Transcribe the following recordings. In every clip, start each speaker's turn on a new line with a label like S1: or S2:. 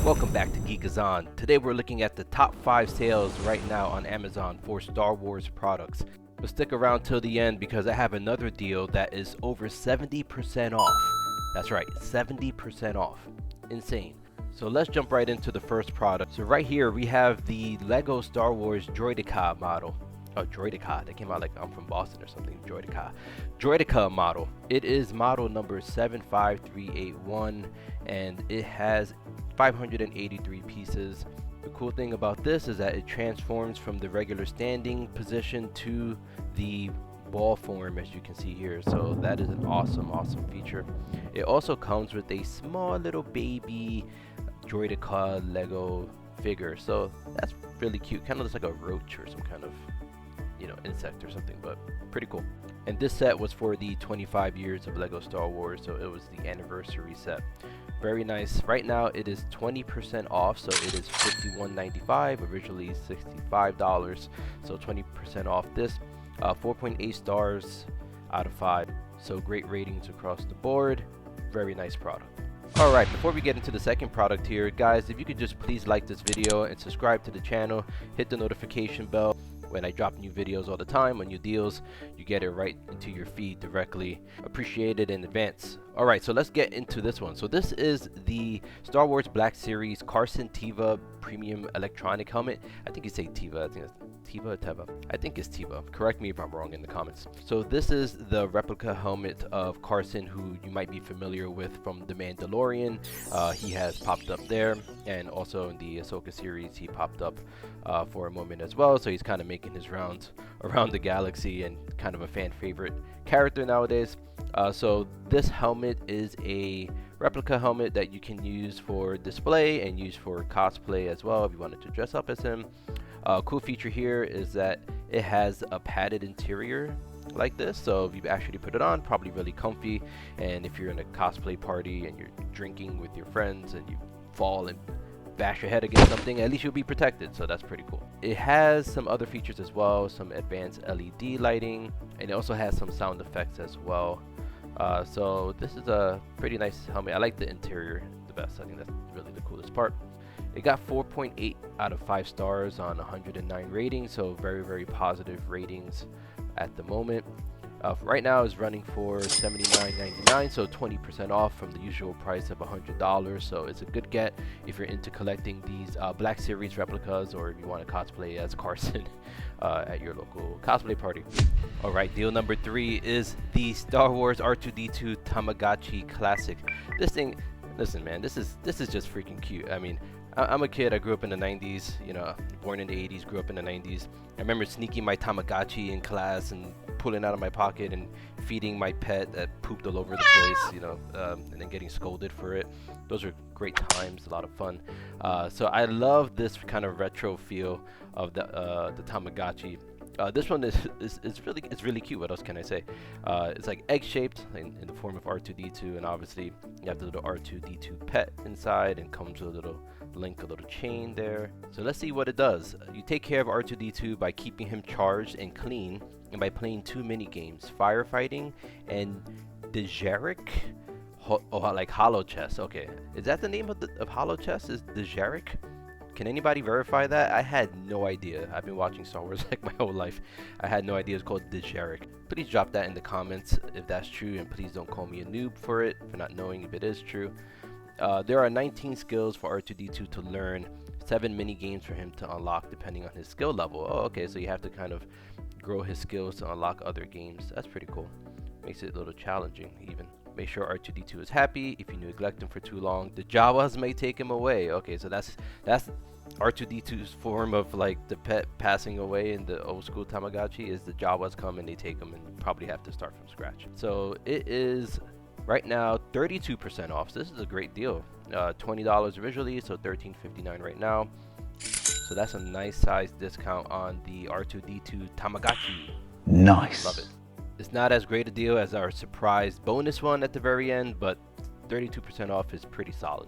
S1: Welcome back to Geekazon. Today we're looking at the top 5 sales right now on Amazon for Star Wars products. But stick around till the end because I have another deal that is over 70% off. That's right, 70% off. Insane. So let's jump right into the first product. So right here we have the Lego Star Wars Droideka model. Oh, Droideka. That came out like I'm from Boston or something. Droideka model. It is model number 75381 and it has 583 pieces. The cool thing about this is that it transforms from the regular standing position to the ball form, as you can see here. So that is an awesome feature. It also comes with a small little baby Droideka Lego figure, so that's really cute. Kind of looks like a roach or some kind of, you know, insect or something, but pretty cool. And this set was for the 25 years of Lego Star Wars, so it was the anniversary set. Very nice. Right now it is 20% off, so it is $51.95, originally $65, so 20% off this. 4.8 stars out of 5, so great ratings across the board. Very nice product. Alright, before we get into the second product here, guys, if you could just please like this video and subscribe to the channel, hit the notification bell. When I drop new videos all the time on new deals, you get it right into your feed directly. Appreciate it in advance. Alright, so let's get into this one. So this is the Star Wars Black Series Carson Teva Premium Electronic Helmet. I think you say Teva. I think it's Teva or Teva. I think it's Teva. Correct me if I'm wrong in the comments. So this is the replica helmet of Carson, who you might be familiar with from the Mandalorian. He has popped up there, and also in the Ahsoka series he popped up for a moment as well. So he's kind of making his rounds around the galaxy and kind of a fan favorite character nowadays. So this helmet is a replica helmet that you can use for display and use for cosplay as well if you wanted to dress up as him. Cool feature here is that it has a padded interior like this, so if you actually put it on, probably really comfy. And if you're in a cosplay party and you're drinking with your friends and you fall and bash your head against something, at least you'll be protected, so that's pretty cool. It has some other features as well, some advanced LED lighting, and it also has some sound effects as well. So this is a pretty nice helmet. I like the interior the best. I think that's really the coolest part. It got 4.8 out of 5 stars on 109 ratings, so very positive ratings at the moment. Right now is running for $79.99, so 20% off from the usual price of $100. So it's a good get if you're into collecting these Black Series replicas, or if you want to cosplay as Carson at your local cosplay party. Alright, deal number 3 is the Star Wars R2-D2 Tamagachi Classic. This thing, listen man, this is just freaking cute. I mean, I'm a kid. I grew up in the 90s, you know, born in the 80s, grew up in the 90s. I remember sneaking my Tamagotchi in class and pulling out of my pocket and feeding my pet that pooped all over the place, you know, and then getting scolded for it. Those are great times, a lot of fun. So I love this kind of retro feel of the Tamagotchi. This one is really cute. What else can I say? It's like egg shaped in the form of R2-D2, and obviously you have the little R2-D2 pet inside, and comes with a little link, a little chain there. So let's see what it does. You take care of R2-D2 by keeping him charged and clean, and by playing 2 mini games: firefighting and Dejeric. Like Hollow Chess. Okay, is that the name of Hollow Chess? Is Dejeric? Can anybody verify that? I had no idea. I've been watching Star Wars like my whole life. I had no idea it's called Dejeric. Please drop that in the comments if that's true, and please don't call me a noob for it, for not knowing if it is true. There are 19 skills for R2-D2 to learn, 7 mini games for him to unlock depending on his skill level. Oh, okay, so you have to kind of grow his skills to unlock other games. That's pretty cool. Makes it a little challenging even. Make sure R2-D2 is happy. If you neglect him for too long, the Jawas may take him away. Okay, so that's R2-D2's form of like the pet passing away in the old school Tamagotchi, is the Jawas come and they take him and probably have to start from scratch. So it is right now 32% off. So this is a great deal. $20 originally, so $13.59 right now. So that's a nice size discount on the R2-D2 Tamagotchi.
S2: Nice.
S1: Love it. It's not as great a deal as our surprise bonus one at the very end, but 32% off is pretty solid.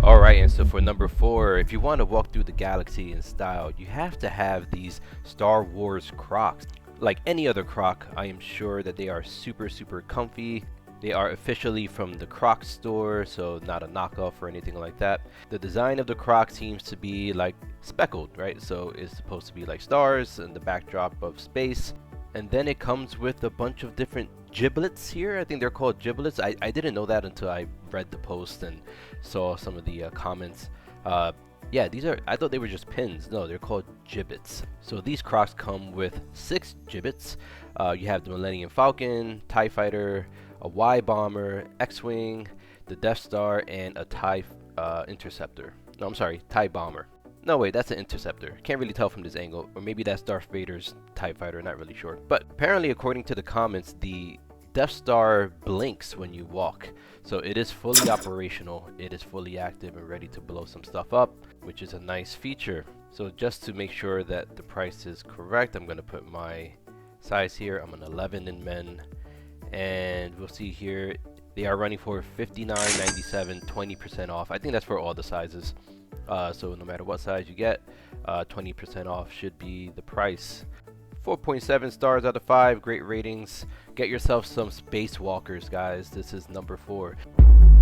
S1: Alright, and so for number 4, if you want to walk through the galaxy in style, you have to have these Star Wars Crocs. Like any other Croc, I am sure that they are super comfy. They are officially from the Crocs store, so not a knockoff or anything like that. The design of the Croc seems to be like speckled, right? So it's supposed to be like stars and the backdrop of space. And then it comes with a bunch of different giblets here. I think they're called giblets. I didn't know that until I read the post and saw some of the comments. Yeah, I thought they were just pins. No, they're called gibbets. So these Crocs come with 6 gibbets. You have the Millennium Falcon, TIE Fighter, a Y Bomber, X-Wing, the Death Star, and a TIE Interceptor. No, I'm sorry, TIE Bomber. No, wait, that's an Interceptor. Can't really tell from this angle. Or maybe that's Darth Vader's TIE Fighter, not really sure. But apparently, according to the comments, the Death Star blinks when you walk. So it is fully operational. It is fully active and ready to blow some stuff up, which is a nice feature. So just to make sure that the price is correct, I'm going to put my size here. I'm an 11 in men. And we'll see here, they are running for $59.97, 20% off. I think that's for all the sizes. So no matter what size you get, 20% off should be the price. 4.7 stars out of 5, great ratings. Get yourself some Spacewalkers, guys. This is number 4.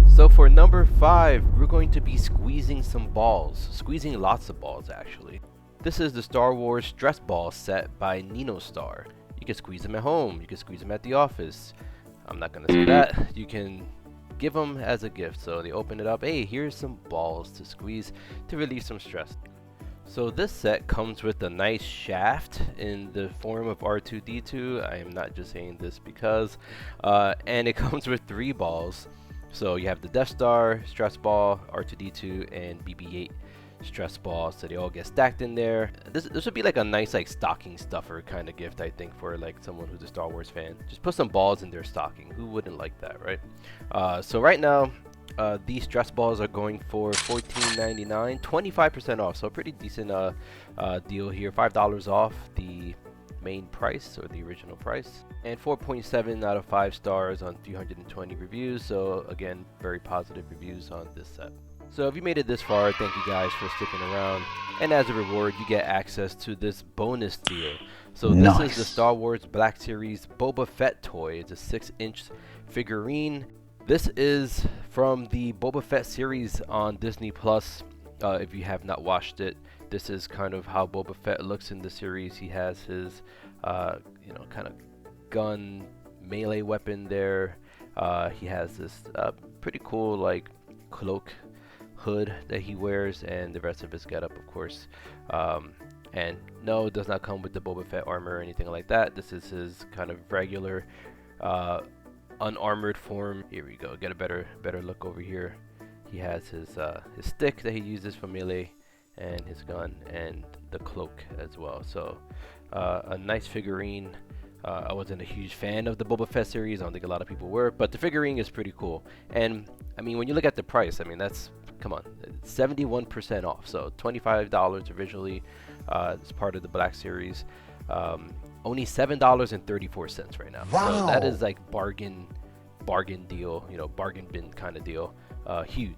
S1: So for number 5, we're going to be squeezing some balls. Squeezing lots of balls, actually. This is the Star Wars Stress Ball set by NINOSTAR. You can squeeze them at home. You can squeeze them at the office. I'm not going to say that. You can give them as a gift. So they open it up. Hey, here's some balls to squeeze to relieve some stress. So this set comes with a nice shaft in the form of R2-D2. I am not just saying this because. And it comes with 3 balls. So you have the Death Star, Stress Ball, R2-D2, and BB-8 Stress Ball. So they all get stacked in there. This would be like a nice like stocking stuffer kind of gift, I think, for like someone who's a Star Wars fan. Just put some balls in their stocking. Who wouldn't like that, right? So right now, these stress balls are going for $14.99, 25% off. So a pretty decent deal here. $5 off the main price or the original price, and 4.7 out of 5 stars on 320 reviews. So again, very positive reviews on this set. So if you made it this far, thank you guys for sticking around, and as a reward you get access to this bonus deal. So this is the Star Wars Black Series Boba Fett toy. It's a 6-inch figurine. This is from the Boba Fett series on Disney Plus. If you have not watched it, this is kind of how Boba Fett looks in the series. He has his kind of gun melee weapon there. He has this pretty cool like cloak hood that he wears, and the rest of his getup, of course. And no, it does not come with the Boba Fett armor or anything like that. This is his kind of regular unarmored form. Here we go. Get a better look over here. He has his stick that he uses for melee, and his gun, and the cloak as well. So a nice figurine. I wasn't a huge fan of the Boba Fett series. I don't think a lot of people were, but the figurine is pretty cool. And I mean, when you look at the price, I mean, that's, come on, 71% off. So $25 originally. It's part of the Black Series. Only $7.34 right now. Wow. So that is like bargain deal, you know, bargain bin kind of deal. Huge.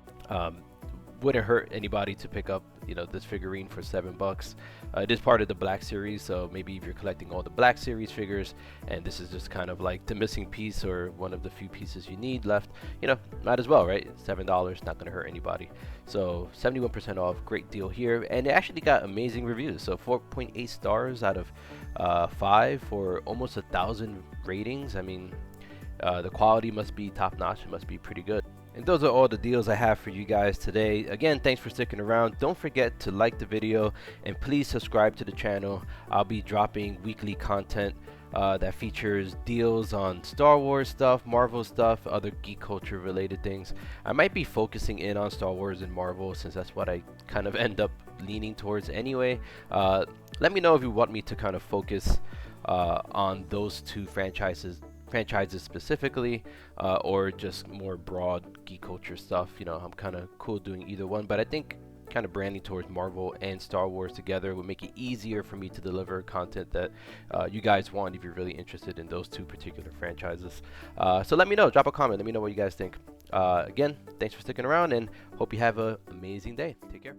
S1: Wouldn't hurt anybody to pick up, you know, this figurine for $7. It is part of the Black Series, so maybe if you're collecting all the Black Series figures and this is just kind of like the missing piece or one of the few pieces you need left, you know, might as well, right? $7, not going to hurt anybody. So 71% off, great deal here, and it actually got amazing reviews. So 4.8 stars out of 5 for almost 1,000 ratings. I mean, the quality must be top notch. It must be pretty good. And those are all the deals I have for you guys today. Again, thanks for sticking around. Don't forget to like the video and please subscribe to the channel. I'll be dropping weekly content that features deals on Star Wars stuff, Marvel stuff, other geek culture related things. I might be focusing in on Star Wars and Marvel since that's what I kind of end up leaning towards anyway. Let me know if you want me to kind of focus on those two franchises specifically, or just more broad geek culture stuff. You know, I'm kind of cool doing either one, but I think kind of branding towards Marvel and Star Wars together would make it easier for me to deliver content that you guys want if you're really interested in those two particular franchises. So let me know, drop a comment, let me know what you guys think. Again, thanks for sticking around and hope you have an amazing day. Take care.